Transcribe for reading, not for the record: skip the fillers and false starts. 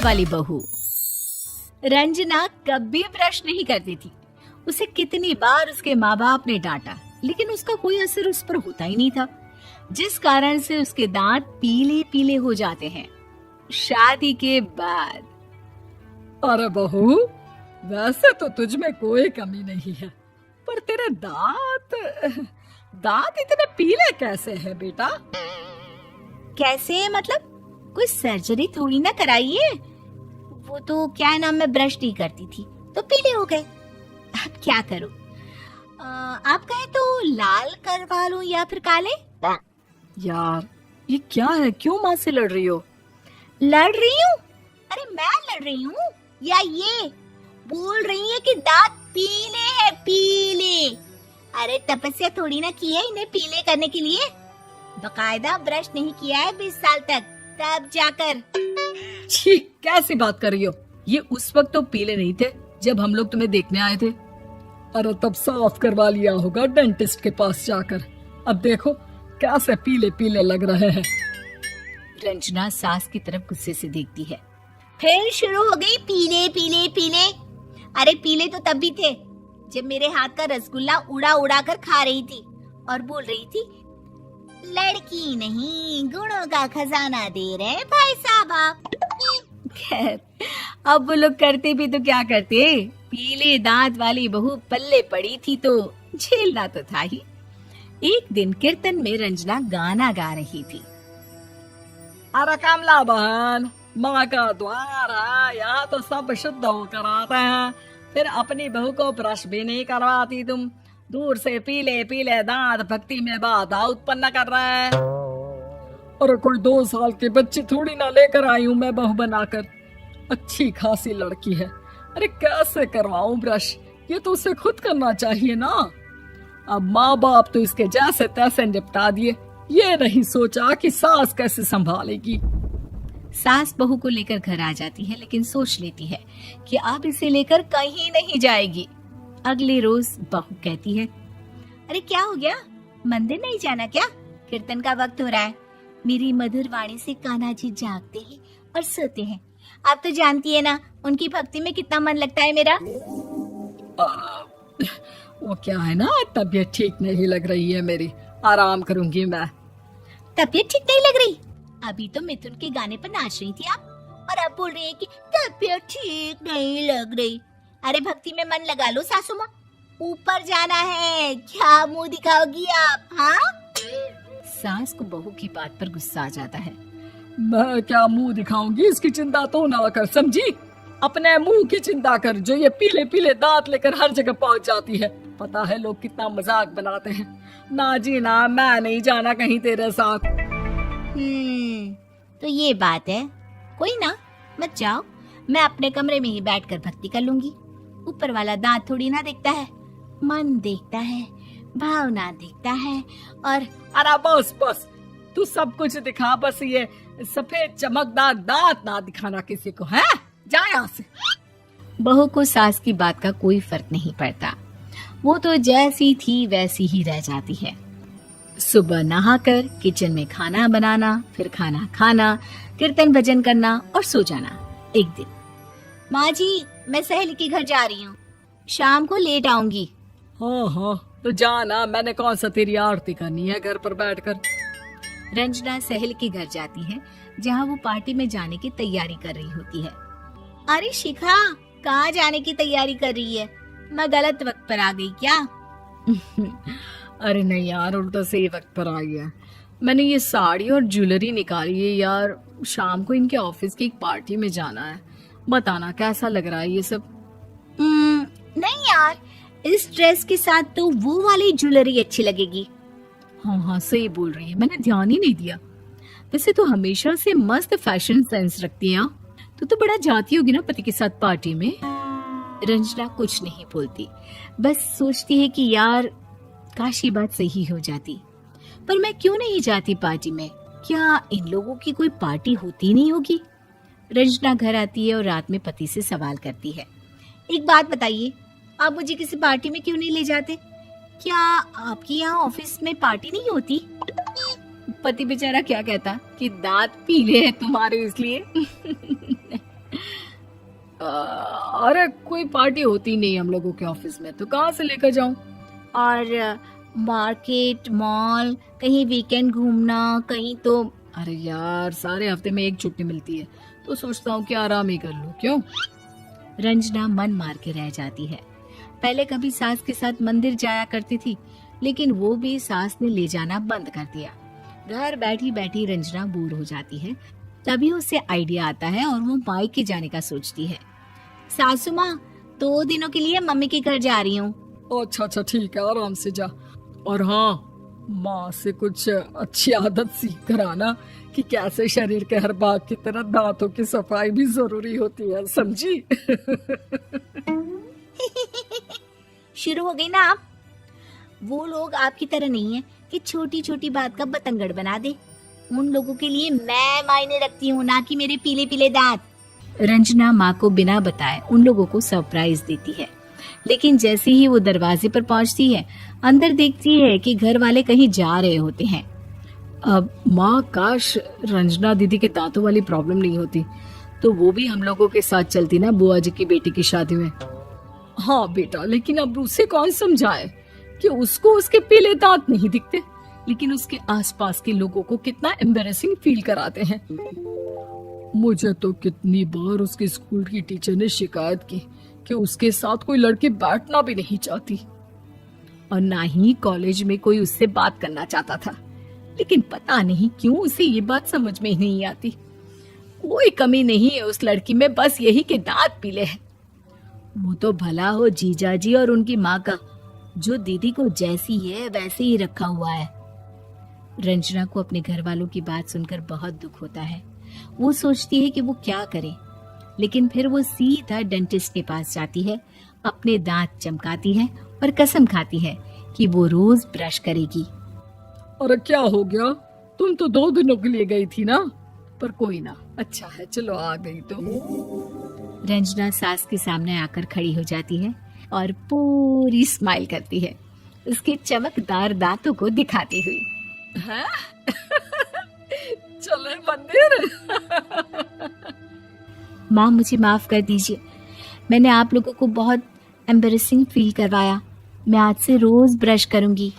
दांत वाली बहू। रंजना कभी ब्रश नहीं करती थी। उसे कितनी बार उसके माँ बाप ने डांटा, लेकिन उसका कोई असर उस पर होता ही नहीं था, जिस कारण से उसके दांत पीले पीले हो जाते हैं। शादी के बाद। अरे बहू, वैसे तो तुझ में कोई कमी नहीं है, पर तेरे दांत इतने पीले कैसे हैं बेटा? कैसे मतलब? कोई सर्जरी थोड़ी ना कराइए। वो तो क्या नाम, मैं ब्रश नहीं करती थी तो पीले हो गए। अब क्या करूं? आप कहें तो लाल करवा लूं या फिर काले? यार ये क्या है, क्यों माँ से लड़ रही हो? लड़ रही हूँ? अरे मैं लड़ रही हूँ या ये बोल रही है कि दांत पीले हैं, पीले। अरे तपस्या थोड़ी ना की है इन्हें पीले करने के लिए। बकायदा ब्रश नहीं किया है 20 साल तक, तब जाकर। छी, कैसी बात कर रही हो? ये उस वक्त तो पीले नहीं थे जब हम लोग तुम्हें देखने आए थे। अरे तब साफ करवा लिया होगा डेंटिस्ट के पास जाकर। अब देखो कैसे पीले पीले लग रहे हैं। रंजना सास की तरफ गुस्से से देखती है। फिर शुरू हो गई पीले पीले पीले। अरे पीले तो तब भी थे जब मेरे हाथ का रसगुल्ला उड़ा उड़ा कर खा रही थी और बोल रही थी, लड़की नहीं गुणों का खजाना दे रहे भाई साहब आप। खैर, अब वो लोग करते भी तो क्या करते, पीले दांत वाली बहू पल्ले पड़ी थी तो झेलना तो था ही। एक दिन कीर्तन में रंजना गाना गा रही थी। अरे कमला बहन, माँ का द्वार है, यहाँ तो सब शुद्ध होकर आते हैं, फिर अपनी बहू को ब्रश भी नहीं करवाती तुम। दूर से पीले पीले दांत भक्ति में बाधा उत्पन्न कर रहे हैं। अरे कोई 2 साल के बच्ची थोड़ी ना लेकर आई हूँ मैं बहू बनाकर। अच्छी खासी लड़की है, अरे कैसे करवाऊं ब्रश? ये तो उसे खुद करना चाहिए ना। अब माँ बाप तो इसके जैसे तैसे निपटा दिए, ये नहीं सोचा कि सास कैसे संभालेगी। सास बहू को लेकर घर आ जाती है, लेकिन सोच लेती है कि अब इसे लेकर कहीं नहीं जाएगी। अगले रोज बहू कहती है, अरे क्या हो गया, मंदिर नहीं जाना क्या? कीर्तन का वक्त हो रहा है। मेरी मधुर वाणी से कान्हा जी जागते हैं और सोते हैं। आप तो जानती है ना उनकी भक्ति में कितना मन लगता है मेरा। वो क्या है ना, तबीयत ठीक नहीं लग रही है मेरी, आराम करूंगी मैं। तबीयत ठीक नहीं लग रही? अभी तो मिथुन के गाने पर नाच रही थी आप, और अब बोल रही है कि तबीयत ठीक नहीं लग रही। अरे भक्ति में मन लगा लो सासू माँ, ऊपर जाना है, क्या मुंह दिखाओगी आप? हाँ? सास को बहू की बात पर गुस्सा आ जाता है। मैं क्या मुंह दिखाऊंगी, इसकी चिंता तो ना कर, समझी? अपने मुंह की चिंता कर, जो ये पीले पीले दांत लेकर हर जगह पहुंच जाती है। पता है लोग कितना मजाक बनाते हैं। ना जी ना, मैं नहीं जाना कहीं तेरे साथ। तो ये बात है। कोई ना, मत जाओ, मैं अपने कमरे में ही बैठकर भक्ति कर लूंगी। ऊपर वाला दांत थोड़ी ना देखता है, मन देखता है, भावना देखता है। और अरे बस बस, तू सब कुछ दिखा, बस ये सफेद चमकदार दांत ना दिखाना किसी को, है? जा यहाँ से। बहू को सास की बात का कोई फर्क नहीं पड़ता, वो तो जैसी थी वैसी ही रह जाती है। सुबह नहाकर किचन में खाना बनाना, फिर खाना खाना, कीर्तन भजन करना और सो जाना। एक दिन, माँ जी मैं सहेली के घर जा रही हूँ, शाम को लेट आऊंगी। हाँ हाँ तो जाना, मैंने कौन सा तेरी आरती करनी है घर पर बैठकर। रंजना सहेली के घर जाती है, जहाँ वो पार्टी में जाने की तैयारी कर रही होती है। अरे शिखा, कहाँ जाने की तैयारी कर रही है? मैं गलत वक्त पर आ गई क्या? अरे नहीं यार, उल्टा सही वक्त पर आ गया। मैंने ये साड़ी और ज्वेलरी निकाली है यार, शाम को इनके ऑफिस की एक पार्टी में जाना है। बताना कैसा लग रहा है ये सब? नहीं यार, इस ड्रेस के साथ तो वो वाली ज्वेलरी अच्छी लगेगी। हाँ हाँ सही बोल रही है, मैंने ध्यान ही नहीं दिया। वैसे तो हमेशा से मस्त फैशन सेंस रखती है। तो बड़ा जाती होगी ना पति के साथ पार्टी में। रंजना कुछ नहीं बोलती, बस सोचती है कि यार काश ये बात सही हो जाती, पर मैं क्यों नहीं जाती पार्टी में? क्या इन लोगों की कोई पार्टी होती नहीं होगी? रंजना घर आती है और रात में पति से सवाल करती है, एक बात बताइए, आप मुझे किसी पार्टी में क्यों नहीं ले जाते? क्या आपके यहाँ ऑफिस में पार्टी नहीं होती? पति बेचारा क्या कहता कि दांत पीले हैं तुम्हारे इसलिए। अरे कोई पार्टी होती नहीं हम लोगों के ऑफिस में, तो कहाँ से लेकर जाऊं? और मार्केट, मॉल, कहीं वीकेंड घूमना, कहीं तो। अरे यार, सारे हफ्ते में एक छुट्टी मिलती है, तो सोचता हूँ कि आराम ही कर लूं। क्यों? रंजना मन मार के रह जाती है। पहले कभी सास के साथ मंदिर जाया करती थी, लेकिन वो भी सास ने ले जाना बंद कर दिया। घर बैठी बैठी रंजना बोर हो जाती है। तभी उसे आइडिया आता है और वो मायके जाने का सोचती है। सासू माँ, 2 दिनों के लिए मम्मी के घर जा रही हूँ। अच्छा अच्छा, ठीक है, आराम से जा। और हाँ, माँ से कुछ अच्छी आदत सीख कर आना कि कैसे शरीर के हर भाग की तरह दांतों की सफाई भी जरूरी होती है, समझी? शुरू हो गई ना आप। वो लोग आपकी तरह नहीं है कि छोटी छोटी बात का बतंगड़ बना दे। उन लोगों के लिए मैं मायने रखती हूँ, ना कि मेरे पीले पीले दांत। रंजना माँ को बिना बताए उन लोगों को सरप्राइज देती है, लेकिन जैसे ही वो दरवाजे पर पहुंचती है, अंदर देखती है कि घर वाले कहीं जा रहे होते हैं। अब माँ, काश रंजना दीदी के दांतों वाली प्रॉब्लम नहीं होती, तो वो भी हम लोगों के साथ चलती ना बुआ जी की बेटी की शादी में। हाँ बेटा, लेकिन अब उसे कौन समझाए कि उसको उसके पीले दांत नहीं दिखते, लेकिन उसके आसपास के लोगों को कितना एम्बैरेसिंग फील कराते हैं। मुझे तो कितनी बार उसके स्कूल की टीचर ने शिकायत की कि उसके साथ कोई लड़की बैठना भी नहीं चाहती, और ना ही कॉलेज में कोई उससे बात करना चाहता था। लेकिन पता नहीं क्यों उसे ये बात समझ में ही नहीं आती। कोई कमी नहीं है उस लड़की में, बस यही कि दांत पीले हैं। वो तो भला हो जीजा जी और उनकी माँ का, जो दीदी को जैसी है वैसे ही रखा हुआ है। रंजना को अपने घर वालों की बात सुनकर बहुत दुख होता है। वो सोचती है कि वो क्या करे, लेकिन फिर वो सीधा डेंटिस्ट के पास जाती है, अपने दांत चमकाती है और कसम खाती है कि वो रोज ब्रश करेगी। अरे क्या हो गया? तुम तो 2 दिनों के लिए गई थी ना, पर कोई ना, अच्छा है, चलो आ गई तो। रंजना सास के सामने आकर खड़ी हो जाती है और पूरी स्माइल करती है, उसके चमकदार दांतों को दिखाती हुई। हैं? चले मंदिर? माँ, मुझे माफ कर दीजिए, मैंने आप लोगों को बहुत एम्बैरेसिंग फील करवाया। मैं आज से रोज ब्रश करूंगी।